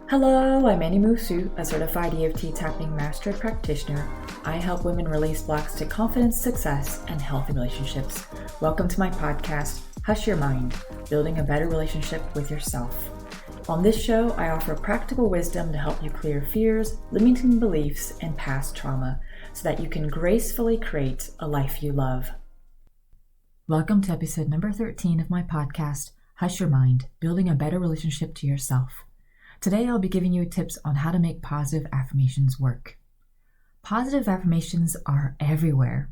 Hello, I'm Annie Musu, a certified EFT tapping master practitioner. I help women release blocks to confidence, success, and healthy relationships. Welcome to my podcast, Hush Your Mind, Building a Better Relationship with Yourself. On this show, I offer practical wisdom to help you clear fears, limiting beliefs, and past trauma so that you can gracefully create a life you love. Welcome to episode number 13 of my podcast, Hush Your Mind, Building a Better Relationship to Yourself. Today, I'll be giving you tips on how to make positive affirmations work. Positive affirmations are everywhere.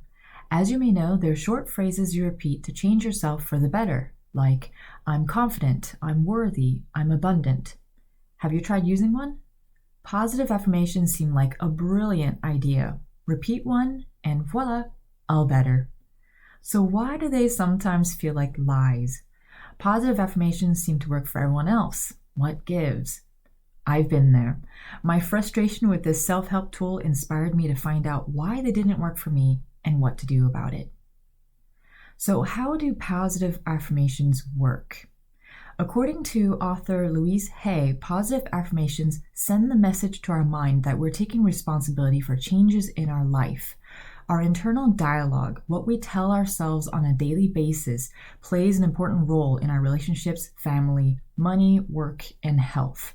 As you may know, they're short phrases you repeat to change yourself for the better, like, I'm confident, I'm worthy, I'm abundant. Have you tried using one? Positive affirmations seem like a brilliant idea. Repeat one, and voila, all better. So why do they sometimes feel like lies? Positive affirmations seem to work for everyone else. What gives? I've been there. My frustration with this self-help tool inspired me to find out why they didn't work for me and what to do about it. So how do positive affirmations work? According to author Louise Hay, positive affirmations send the message to our mind that we're taking responsibility for changes in our life. Our internal dialogue, what we tell ourselves on a daily basis, plays an important role in our relationships, family, money, work, and health.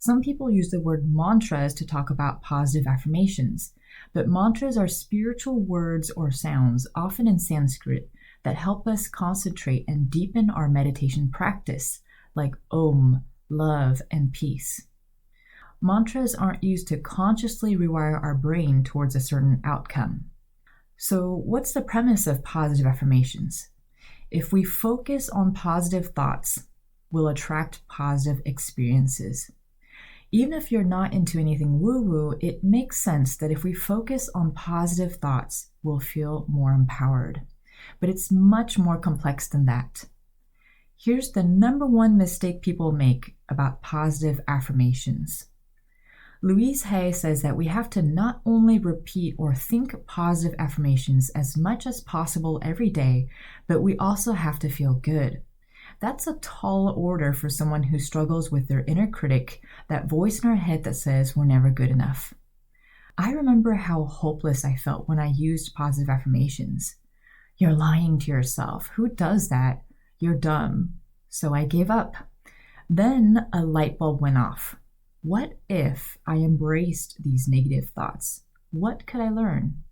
Some people use the word mantras to talk about positive affirmations, but mantras are spiritual words or sounds, often in Sanskrit, that help us concentrate and deepen our meditation practice, like Om, love, and peace. Mantras aren't used to consciously rewire our brain towards a certain outcome. So what's the premise of positive affirmations? If we focus on positive thoughts, we'll attract positive experiences. Even if you're not into anything woo-woo, it makes sense that if we focus on positive thoughts, we'll feel more empowered. But it's much more complex than that. Here's the number one mistake people make about positive affirmations. Louise Hay says that we have to not only repeat or think positive affirmations as much as possible every day, but we also have to feel good. That's a tall order for someone who struggles with their inner critic, that voice in our head that says we're never good enough. I remember how hopeless I felt when I used positive affirmations. You're lying to yourself. Who does that? You're dumb. So I gave up. Then a light bulb went off. What if I embraced these negative thoughts? What could I learn?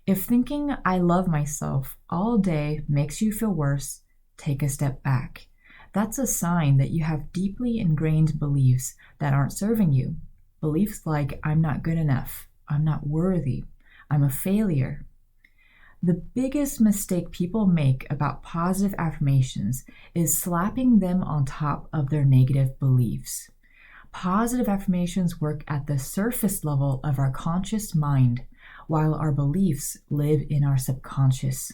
If thinking I love myself all day makes you feel worse, take a step back. That's a sign that you have deeply ingrained beliefs that aren't serving you. Beliefs like, I'm not good enough, I'm not worthy, I'm a failure. The biggest mistake people make about positive affirmations is slapping them on top of their negative beliefs. Positive affirmations work at the surface level of our conscious mind, while our beliefs live in our subconscious.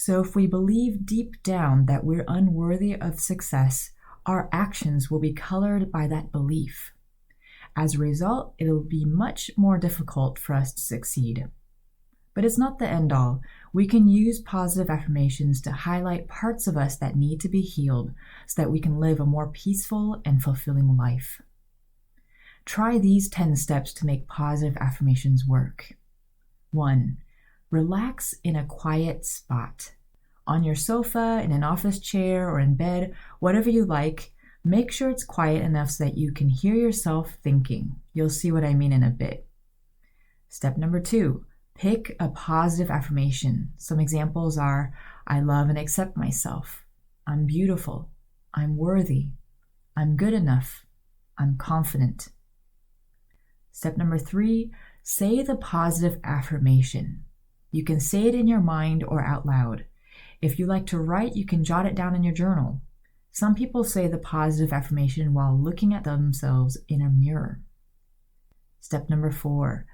So if we believe deep down that we're unworthy of success, our actions will be colored by that belief. As a result, it'll be much more difficult for us to succeed. But it's not the end all. We can use positive affirmations to highlight parts of us that need to be healed so that we can live a more peaceful and fulfilling life. Try these 10 steps to make positive affirmations work. 1. Relax in a quiet spot. On your sofa, in an office chair, or in bed, whatever you like, make sure it's quiet enough so that you can hear yourself thinking. You'll see what I mean in a bit. Step number 2, pick a positive affirmation. Some examples are, I love and accept myself. I'm beautiful. I'm worthy. I'm good enough. I'm confident. Step number 3, say the positive affirmation. You can say it in your mind or out loud. If you like to write, you can jot it down in your journal. Some people say the positive affirmation while looking at themselves in a mirror. Step number 4,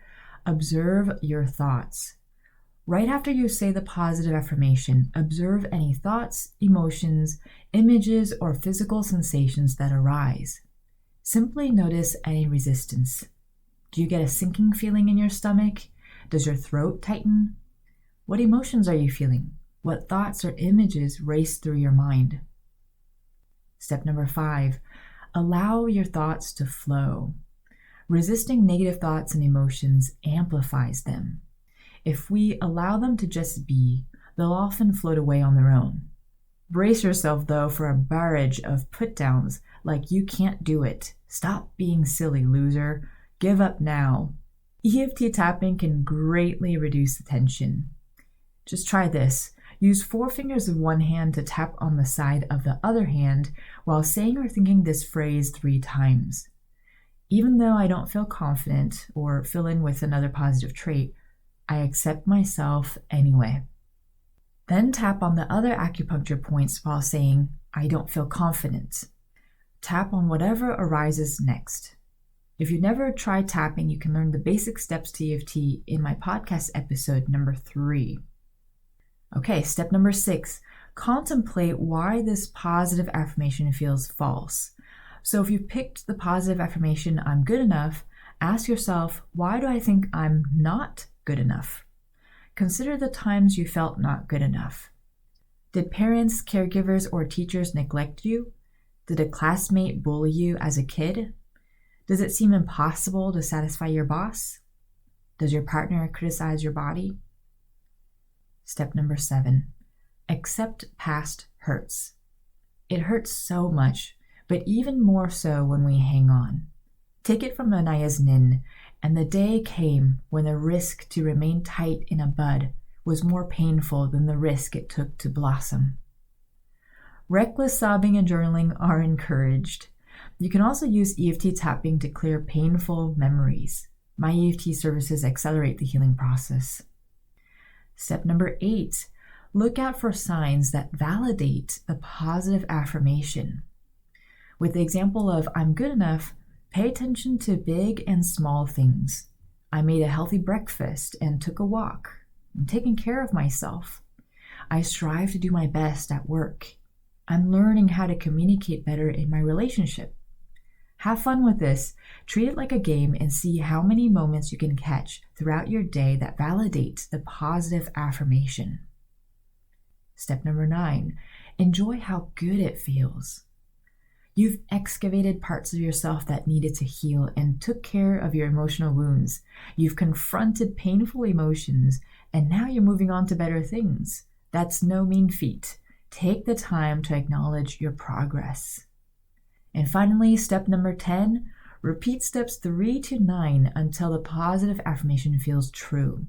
observe your thoughts. Right after you say the positive affirmation, observe any thoughts, emotions, images, or physical sensations that arise. Simply notice any resistance. Do you get a sinking feeling in your stomach? Does your throat tighten? What emotions are you feeling? What thoughts or images race through your mind? Step number 5, Allow your thoughts to flow. Resisting negative thoughts and emotions amplifies them. If we allow them to just be, they'll often float away on their own. Brace yourself, though, for a barrage of put-downs like "you can't do it," "stop being silly, loser," "give up now." EFT tapping can greatly reduce the tension. Just try this. Use 4 fingers of one hand to tap on the side of the other hand while saying or thinking this phrase 3 times. Even though I don't feel confident, or fill in with another positive trait, I accept myself anyway. Then tap on the other acupuncture points while saying, I don't feel confident. Tap on whatever arises next. If you've never tried tapping, you can learn the basic steps to EFT in my podcast episode number 3. Okay, step number 6, contemplate why this positive affirmation feels false. So if you picked the positive affirmation, I'm good enough, ask yourself, why do I think I'm not good enough? Consider the times you felt not good enough. Did parents, caregivers, or teachers neglect you? Did a classmate bully you as a kid? Does it seem impossible to satisfy your boss? Does your partner criticize your body? Step number 7, accept past hurts. It hurts so much, but even more so when we hang on. Take it from Anaya's Nin, and the day came when the risk to remain tight in a bud was more painful than the risk it took to blossom. Reckless sobbing and journaling are encouraged. You can also use EFT tapping to clear painful memories. My EFT services accelerate the healing process. Step number 8, look out for signs that validate the positive affirmation. With the example of I'm good enough, pay attention to big and small things. I made a healthy breakfast and took a walk. I'm taking care of myself. I strive to do my best at work. I'm learning how to communicate better in my relationship. Have fun with this. Treat it like a game and see how many moments you can catch throughout your day that validate the positive affirmation. Step number 9, enjoy how good it feels. You've excavated parts of yourself that needed to heal and took care of your emotional wounds. You've confronted painful emotions, and now you're moving on to better things. That's no mean feat. Take the time to acknowledge your progress. And finally, step number 10, repeat steps 3 to 9 until the positive affirmation feels true.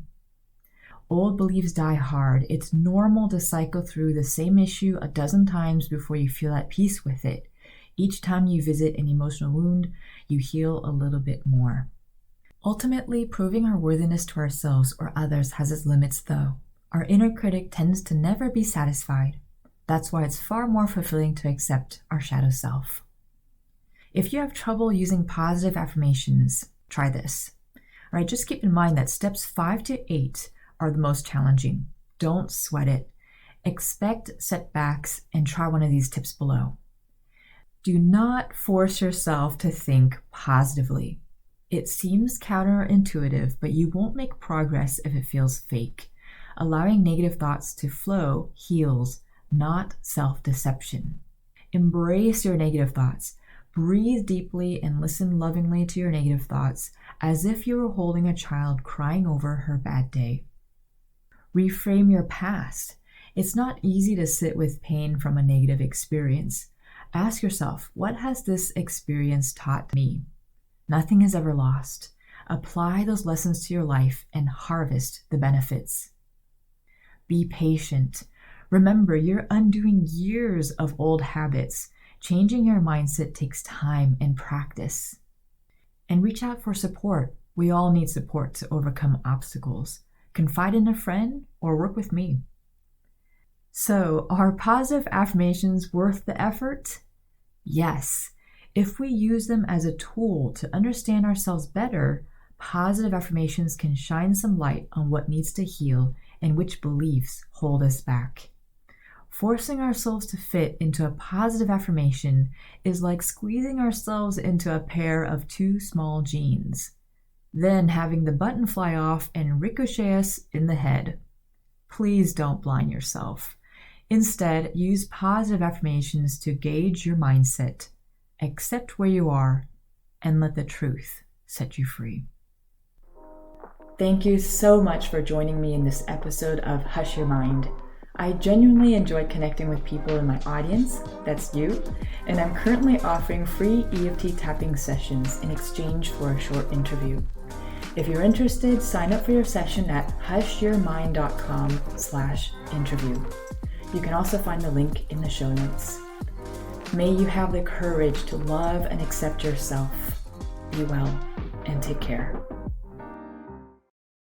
Old beliefs die hard. It's normal to cycle through the same issue a dozen times before you feel at peace with it. Each time you visit an emotional wound, you heal a little bit more. Ultimately, proving our worthiness to ourselves or others has its limits, though. Our inner critic tends to never be satisfied. That's why it's far more fulfilling to accept our shadow self. If you have trouble using positive affirmations, try this. All right, just keep in mind that steps 5 to 8 are the most challenging. Don't sweat it. Expect setbacks and try one of these tips below. Do not force yourself to think positively. It seems counterintuitive, but you won't make progress if it feels fake. Allowing negative thoughts to flow heals, not self-deception. Embrace your negative thoughts. Breathe deeply and listen lovingly to your negative thoughts as if you were holding a child crying over her bad day. Reframe your past. It's not easy to sit with pain from a negative experience. Ask yourself, what has this experience taught me? Nothing is ever lost. Apply those lessons to your life and harvest the benefits. Be patient. Remember, you're undoing years of old habits. Changing your mindset takes time and practice. And reach out for support. We all need support to overcome obstacles. Confide in a friend or work with me. So, are positive affirmations worth the effort? Yes. If we use them as a tool to understand ourselves better, positive affirmations can shine some light on what needs to heal and which beliefs hold us back. Forcing ourselves to fit into a positive affirmation is like squeezing ourselves into a pair of too small jeans, then having the button fly off and ricochet us in the head. Please don't blind yourself. Instead, use positive affirmations to gauge your mindset. Accept where you are and let the truth set you free. Thank you so much for joining me in this episode of Hush Your Mind. I genuinely enjoy connecting with people in my audience, that's you, and I'm currently offering free EFT tapping sessions in exchange for a short interview. If you're interested, sign up for your session at hushyourmind.com/interview. You can also find the link in the show notes. May you have the courage to love and accept yourself. Be well and take care.